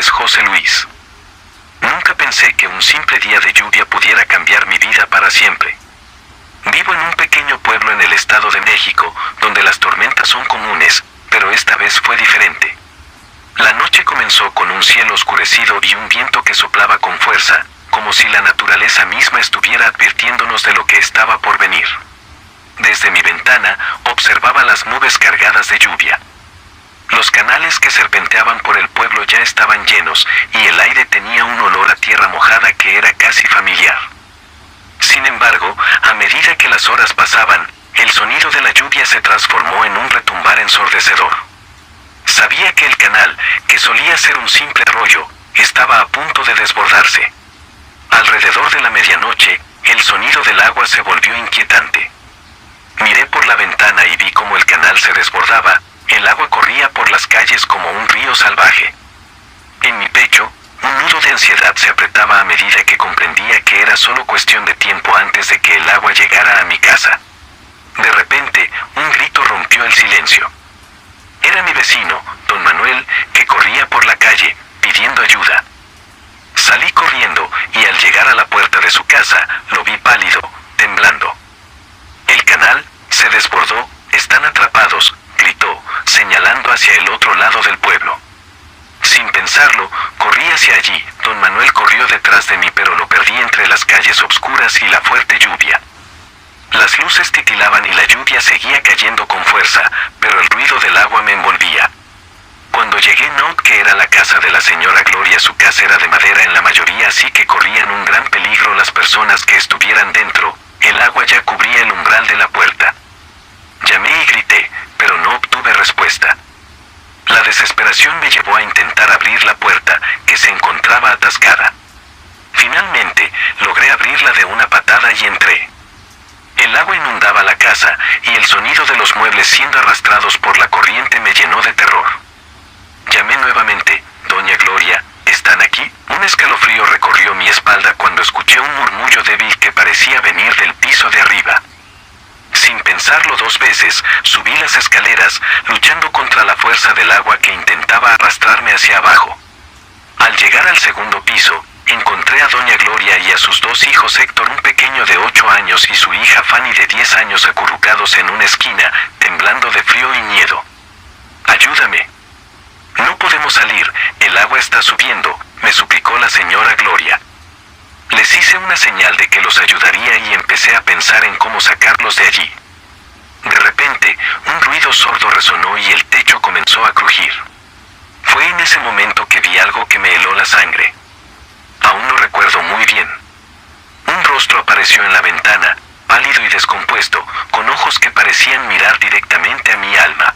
es José Luis. Nunca pensé que un simple día de lluvia pudiera cambiar mi vida para siempre. Vivo en un pequeño pueblo en el Estado de México, donde las tormentas son comunes, pero esta vez fue diferente. La noche comenzó con un cielo oscurecido y un viento que soplaba con fuerza, como si la naturaleza misma estuviera advirtiéndonos de lo que estaba por venir. Desde mi ventana, observaba las nubes cargadas de lluvia. Los canales que serpenteaban por el pueblo ya estaban llenos, y el aire tenía un olor a tierra mojada que era casi familiar. Sin embargo, a medida que las horas pasaban, el sonido de la lluvia se transformó en un retumbar ensordecedor. Sabía que el canal, que solía ser un simple arroyo, estaba a punto de desbordarse. Alrededor de la medianoche, el sonido del agua se volvió inquietante. Miré por la ventana y vi cómo el canal se desbordaba. El agua corría por las calles como un río salvaje. En mi pecho, un nudo de ansiedad se apretaba a medida que comprendía que era solo cuestión de tiempo antes de que el agua llegara a mi casa. De repente, un grito rompió el silencio. Era mi vecino, don Manuel, que corría por la calle, pidiendo ayuda. Salí corriendo, y al llegar a la puerta de su casa, lo vi pálido, temblando. El canal se desbordó, están atrapados, gritó, señalando hacia el otro lado del pueblo. Sin pensarlo, corrí hacia allí. Don Manuel corrió detrás de mí, pero lo perdí entre las calles oscuras y la fuerte lluvia. Las luces titilaban y la lluvia seguía cayendo con fuerza, pero el ruido del agua me envolvía. Cuando llegué noté que era la casa de la señora Gloria. Su casa era de madera en la mayoría, así que corrían un gran peligro las personas que estuvieran dentro. El agua ya cubría el umbral de la puerta. Llamé y grité, pero no obtuve respuesta. La desesperación me llevó a intentar abrir la puerta, que se encontraba atascada. Finalmente, logré abrirla de una patada y entré. El agua inundaba la casa, y el sonido de los muebles siendo arrastrados por la corriente me llenó de terror. Llamé nuevamente, Doña Gloria, ¿están aquí? Un escalofrío recorrió mi espalda cuando escuché un murmullo débil que parecía venir del piso de arriba. Sin pensarlo dos veces, subí las escaleras, luchando contra la fuerza del agua que intentaba arrastrarme hacia abajo. Al llegar al segundo piso, encontré a Doña Gloria y a sus dos hijos, Héctor, un pequeño de 8 años, y su hija Fanny de 10 años, acurrucados en una esquina, temblando de frío y miedo. «Ayúdame. No podemos salir, el agua está subiendo», me suplicó la señora Gloria. Les hice una señal de que los ayudaría y empecé a pensar en cómo sacarlos de allí. De repente, un ruido sordo resonó y el techo comenzó a crujir. Fue en ese momento que vi algo que me heló la sangre. Aún lo recuerdo muy bien. Un rostro apareció en la ventana, pálido y descompuesto, con ojos que parecían mirar directamente a mi alma.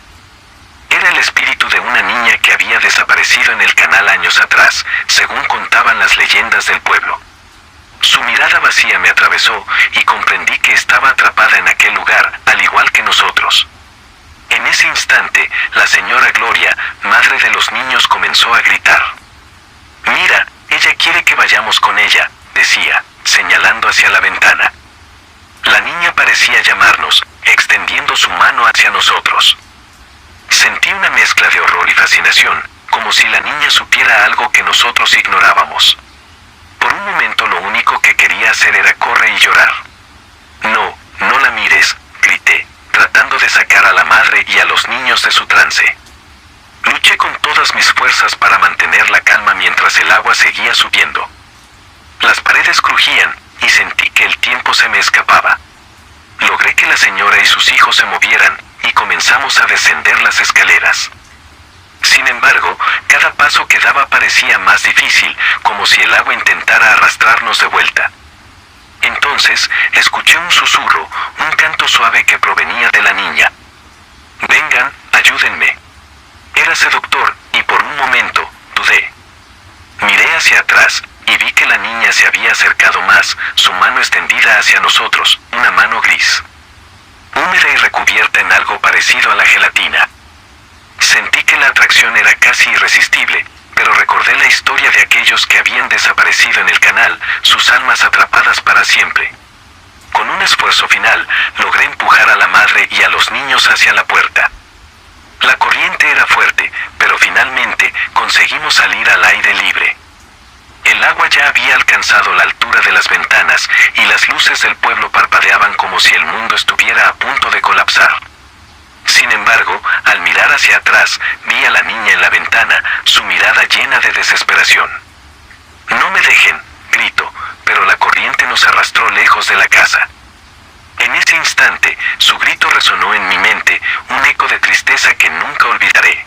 Era el espíritu de una niña que había desaparecido en el canal años atrás, según contaban las leyendas del pueblo. Su mirada vacía me atravesó y comprendí que estaba atrapada en aquel lugar, al igual que nosotros. En ese instante, la señora Gloria, madre de los niños, comenzó a gritar. «Mira, ella quiere que vayamos con ella», decía, señalando hacia la ventana. La niña parecía llamarnos, extendiendo su mano hacia nosotros. Sentí una mezcla de horror y fascinación, como si la niña supiera algo que nosotros ignorábamos. Por un momento lo único que quería hacer era correr y llorar. «No, no la mires», grité, tratando de sacar a la madre y a los niños de su trance. Luché con todas mis fuerzas para mantener la calma mientras el agua seguía subiendo. Las paredes crujían, y sentí que el tiempo se me escapaba. Logré que la señora y sus hijos se movieran, y comenzamos a descender las escaleras. Sin embargo, cada paso que daba parecía más difícil, como si el agua intentara arrastrarnos de vuelta. Entonces, escuché un susurro, un canto suave que provenía de la niña. «Vengan, ayúdenme». Era seductor, y por un momento, dudé. Miré hacia atrás, y vi que la niña se había acercado más, su mano extendida hacia nosotros, una mano gris, húmeda y recubierta en algo parecido a la gelatina. Sentí que la atracción era casi irresistible, pero recordé la historia de aquellos que habían desaparecido en el canal, sus almas atrapadas para siempre. Con un esfuerzo final, logré empujar a la madre y a los niños hacia la puerta. La corriente era fuerte, pero finalmente conseguimos salir al aire libre. El agua ya había alcanzado la altura de las ventanas y las luces del pueblo parpadeaban como si el mundo estuviera a punto de colapsar. Sin embargo, al mirar hacia atrás, vi a la niña en la ventana, su mirada llena de desesperación. «No me dejen», grito, pero la corriente nos arrastró lejos de la casa. En ese instante, su grito resonó en mi mente, un eco de tristeza que nunca olvidaré.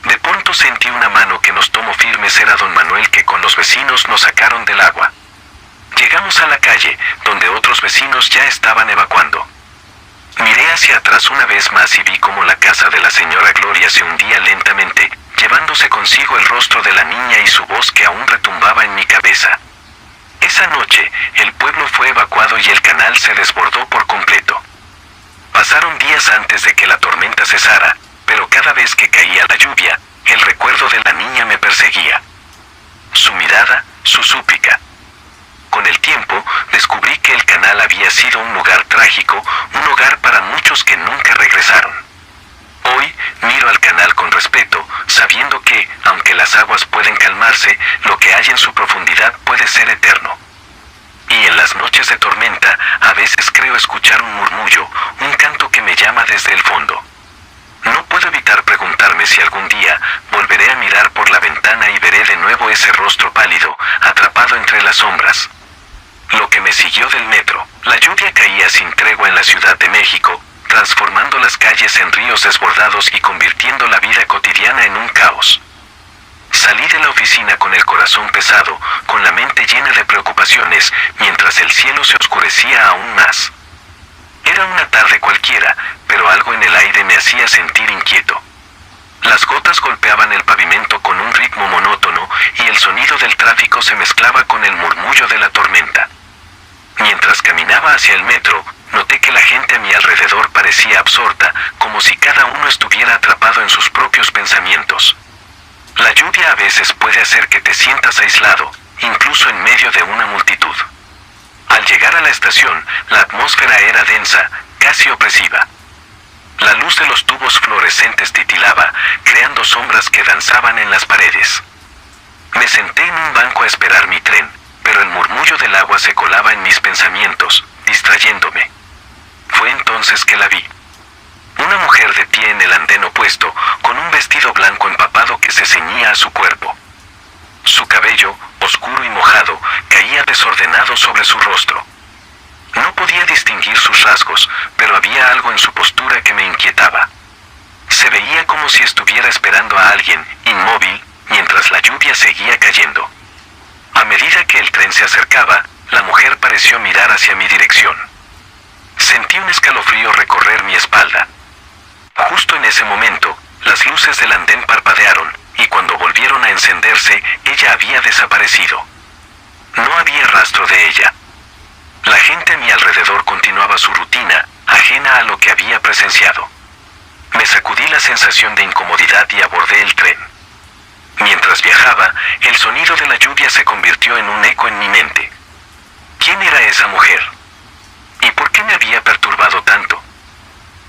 De pronto sentí una mano que nos tomó firmes. Era don Manuel, que con los vecinos nos sacaron del agua. Llegamos a la calle, donde otros vecinos ya estaban evacuando. Miré hacia atrás una vez más y vi cómo la casa de la señora Gloria se hundía lentamente, llevándose consigo el rostro de la niña y su voz que aún retumbaba en mi cabeza. Esa noche, el pueblo fue evacuado y el canal se desbordó por completo. Pasaron días antes de que la tormenta cesara, pero cada vez que caía la lluvia, el recuerdo de la niña me perseguía. Su mirada, su súplica. Con el tiempo, descubrí que el canal había sido un lugar trágico, un hogar para muchos que nunca regresaron. Hoy, miro al canal con respeto, sabiendo que, aunque las aguas pueden calmarse, lo que hay en su profundidad puede ser eterno. Y en las noches de tormenta, a veces creo escuchar un murmullo, un canto que me llama desde el fondo. No puedo evitar preguntarme si algún día volveré a mirar por la ventana y veré de nuevo ese rostro pálido, atrapado entre las sombras. Lo que me siguió del metro. La lluvia caía sin tregua en la Ciudad de México, transformando las calles en ríos desbordados y convirtiendo la vida cotidiana en un caos. Salí de la oficina con el corazón pesado, con la mente llena de preocupaciones, mientras el cielo se oscurecía aún más. Era una tarde cualquiera, pero algo en el aire me hacía sentir inquieto. Las gotas golpeaban el pavimento con un ritmo monótono y el sonido del tráfico se mezclaba con el murmullo de la tormenta. Mientras caminaba hacia el metro, noté que la gente a mi alrededor parecía absorta, como si cada uno estuviera atrapado en sus propios pensamientos. La lluvia a veces puede hacer que te sientas aislado, incluso en medio de una multitud. Al llegar a la estación, la atmósfera era densa, casi opresiva. La luz de los tubos fluorescentes titilaba, creando sombras que danzaban en las paredes. Me senté en un banco a esperar mi tren, pero el murmullo del agua se colaba en mis pensamientos, distrayéndome. Fue entonces que la vi. Una mujer de pie en el andén opuesto, con un vestido blanco empapado que se ceñía a su cuerpo. Su cabello, oscuro y mojado, caía desordenado sobre su rostro. No podía distinguir sus rasgos, pero había algo en su postura que me inquietaba. Se veía como si estuviera esperando a alguien, inmóvil, mientras la lluvia seguía cayendo. A medida que el tren se acercaba, la mujer pareció mirar hacia mi dirección. Sentí un escalofrío recorrer mi espalda. Justo en ese momento, las luces del andén parpadearon, y cuando volvieron a encenderse, ella había desaparecido. No había rastro de ella. La gente a mi alrededor continuaba su rutina, ajena a lo que había presenciado. Me sacudí la sensación de incomodidad y abordé el tren. Mientras viajaba, el sonido de la lluvia se convirtió en un eco en mi mente. ¿Quién era esa mujer? ¿Y por qué me había perturbado tanto?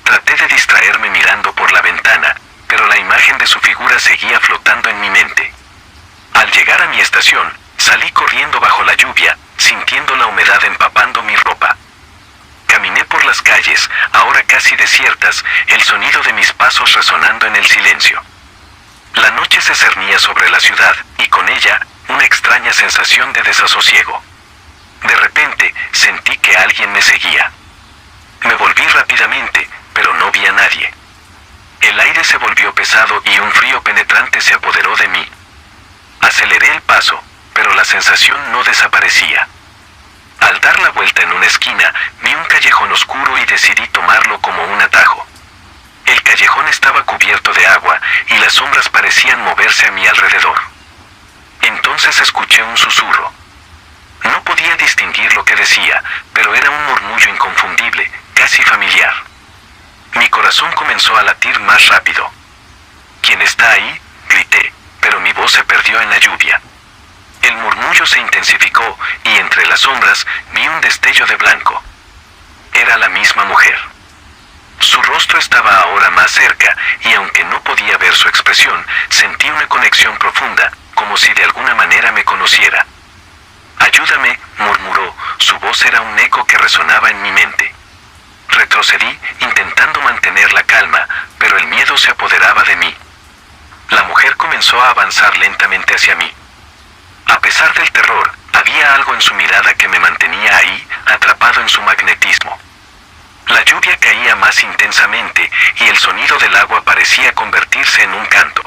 Traté de distraerme mirando por la ventana, pero la imagen de su figura seguía flotando en mi mente. Al llegar a mi estación, salí corriendo bajo la lluvia, sintiendo la humedad empapando mi ropa. Caminé por las calles, ahora casi desiertas, el sonido de mis pasos resonando en el silencio. La noche se cernía sobre la ciudad, y con ella, una extraña sensación de desasosiego. De repente, sentí que alguien me seguía. Me volví rápidamente, pero no vi a nadie. El aire se volvió pesado y un frío penetrante se apoderó de mí. Aceleré el paso, pero la sensación no desaparecía. Al dar la vuelta en una esquina, vi un callejón oscuro y decidí tomarlo como un atajo. El callejón estaba cubierto de agua y las sombras parecían moverse a mi alrededor. Entonces escuché un susurro. No podía distinguir lo que decía, pero era un murmullo inconfundible, casi familiar. Mi corazón comenzó a latir más rápido. ¿Quién está ahí?, grité, pero mi voz se perdió en la lluvia. El murmullo se intensificó y entre las sombras vi un destello de blanco. Era la misma mujer. Su rostro estaba ahora más cerca, y aunque no podía ver su expresión, sentí una conexión profunda, como si de alguna manera me conociera. «Ayúdame», murmuró, su voz era un eco que resonaba en mi mente. Retrocedí, intentando mantener la calma, pero el miedo se apoderaba de mí. La mujer comenzó a avanzar lentamente hacia mí. A pesar del terror, había algo en su mirada que me mantenía ahí, atrapado en su magnetismo. La lluvia caía más intensamente, y el sonido del agua parecía convertirse en un canto.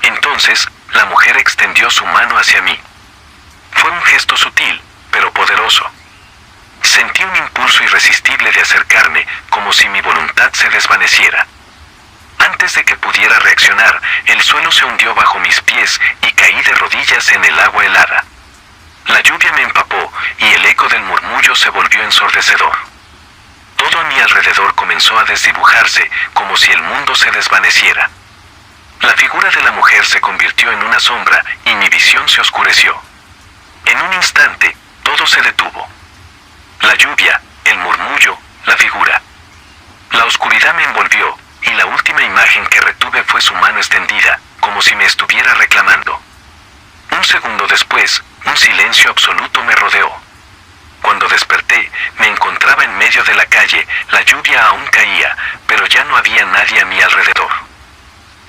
Entonces, la mujer extendió su mano hacia mí. Fue un gesto sutil, pero poderoso. Sentí un impulso irresistible de acercarme, como si mi voluntad se desvaneciera. Antes de que pudiera reaccionar, el suelo se hundió bajo mis pies y caí de rodillas en el agua helada. La lluvia me empapó y el eco del murmullo se volvió ensordecedor. Todo a mi alrededor comenzó a desdibujarse, como si el mundo se desvaneciera. La figura de la mujer se convirtió en una sombra y mi visión se oscureció. En un instante, todo se detuvo. La lluvia, el murmullo, la figura. La oscuridad me envolvió, y la última imagen que retuve fue su mano extendida, como si me estuviera reclamando. Un segundo después, un silencio absoluto me rodeó. Cuando desperté, me encontraba en medio de la calle, la lluvia aún caía, pero ya no había nadie a mi alrededor.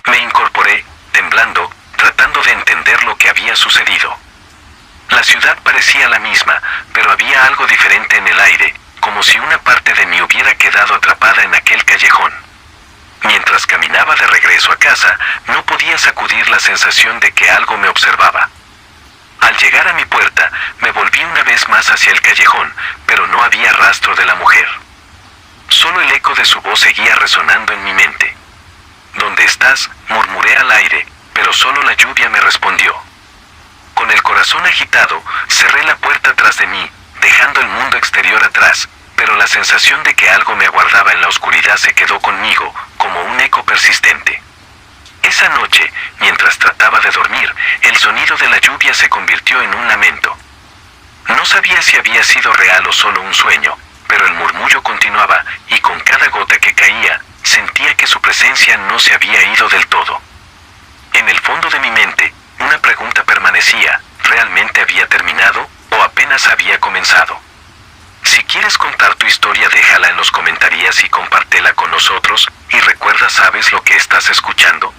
Me incorporé, temblando, tratando de entender lo que había sucedido. La ciudad parecía la misma, pero había algo diferente en el aire, como si una parte de mí hubiera quedado atrapada en aquel callejón. Mientras caminaba de regreso a casa, no podía sacudir la sensación de que algo me observaba. Al llegar a mi puerta, me volví una vez más hacia el callejón, pero no había rastro de la mujer. Solo el eco de su voz seguía resonando en mi mente. «¿Dónde estás?», murmuré al aire, pero solo la lluvia me respondió. Con el corazón agitado, cerré la puerta tras de mí, dejando el mundo exterior atrás, pero la sensación de que algo me aguardaba en la oscuridad se quedó conmigo, como un eco persistente. Esa noche, mientras trataba de dormir, el sonido de la lluvia se convirtió en un lamento. No sabía si había sido real o solo un sueño, pero el murmullo continuaba, y con cada gota que caía, sentía que su presencia no se había ido del todo. En el fondo de mi mente, una pregunta permanecía: ¿realmente había terminado, o apenas había comenzado? Si quieres contar tu historia, déjala en los comentarios y compártela con nosotros, y recuerda, ¿sabes lo que estás escuchando?